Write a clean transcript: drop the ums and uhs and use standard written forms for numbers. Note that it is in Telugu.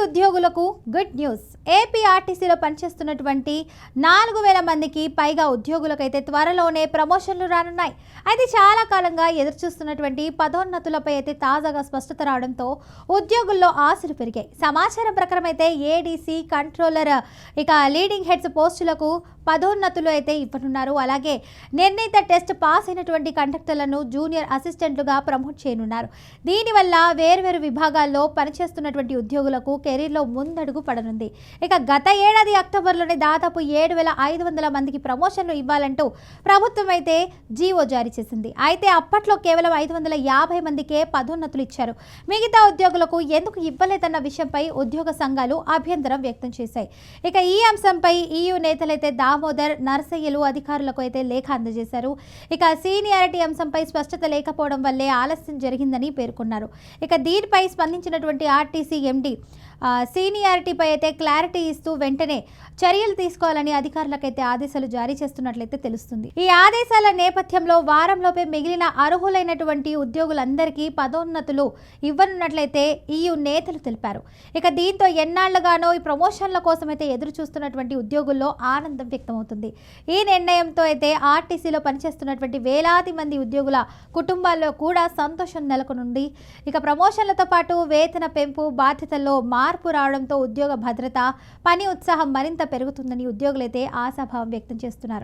ఉద్యోగులకు గుడ్ న్యూస్. ఏపీ ఆర్టీసీలో పనిచేస్తున్నటువంటి 4000 మందికి పైగా ఉద్యోగులకైతే త్వరలోనే ప్రమోషన్లు రానున్నాయి. అయితే చాలా కాలంగా ఎదురుచూస్తున్నటువంటి పదోన్నతులపై అయితే తాజాగా స్పష్టత రావడంతో ఉద్యోగుల్లో ఆశలు పెరిగాయి. సమాచారం ప్రకారం అయితే ఏడీసీ, కంట్రోలర్, ఇక లీడింగ్ హెడ్స్ పోస్టులకు పదోన్నతులు అయితే ఇవ్వనున్నారు. అలాగే నిర్ణీత టెస్ట్ పాస్ అయినటువంటి కండక్టర్లను జూనియర్ అసిస్టెంట్లుగా ప్రమోట్ చేయనున్నారు. దీనివల్ల వేర్వేరు విభాగాల్లో పనిచేస్తున్నటువంటి ఉద్యోగులకు కెరీర్లో ముందడుగు పడనుంది. ఇక గత ఏడాది అక్టోబర్లోనే దాదాపు 7,500 మందికి ప్రమోషన్లు ఇవ్వాలంటూ ప్రభుత్వం అయితే జీవో జారీ చేసింది. అయితే అప్పట్లో కేవలం 550 మందికే పదోన్నతులు ఇచ్చారు. మిగతా ఉద్యోగులకు ఎందుకు ఇవ్వలేదన్న విషయంపై ఉద్యోగ సంఘాలు అభ్యంతరం వ్యక్తం చేశాయి. ఇక ఈ అంశంపై ఈయూ నేతలైతే దామోదర్, నర్సయ్యలు అధికారులకు అయితే లేఖ అందజేశారు. ఇక సీనియారిటీ అంశంపై స్పష్టత లేకపోవడం వల్లే ఆలస్యం జరిగిందని పేర్కొన్నారు. ఇక దీనిపై స్పందించినటువంటి ఆర్టీసీ ఎండీ సీనియారిటీపై అయితే క్లారిటీ ఇస్తూ వెంటనే చర్యలు తీసుకోవాలని అధికారులకైతే ఆదేశాలు జారీ చేస్తున్నట్లయితే తెలుస్తుంది. ఈ ఆదేశాల నేపథ్యంలో వారంలోపే మిగిలిన అర్హులైనటువంటి ఉద్యోగులందరికీ పదోన్నతులు ఇవ్వనున్నట్లయితే ఈయూ నేతలు తెలిపారు. ఇక దీంతో ఎన్నాళ్లుగానో ఈ ప్రమోషన్ల కోసం అయితే ఎదురు చూస్తున్నటువంటి ఉద్యోగుల్లో ఆనందం వ్యక్తమవుతుంది. ఈ నిర్ణయంతో అయితే ఆర్టీసీలో పనిచేస్తున్నటువంటి వేలాది మంది ఉద్యోగుల కుటుంబాల్లో కూడా సంతోషం నెలకొనుంది. ఇక ప్రమోషన్లతో పాటు వేతన పెంపు, బాధ్యతల్లో మార్పు రావడంతో ఉద్యోగ భద్రత, పని ఉత్సాహం మరింత పెరుగుతుందని ఉద్యోగులైతే ఆశాభావం వ్యక్తం చేస్తున్నారు.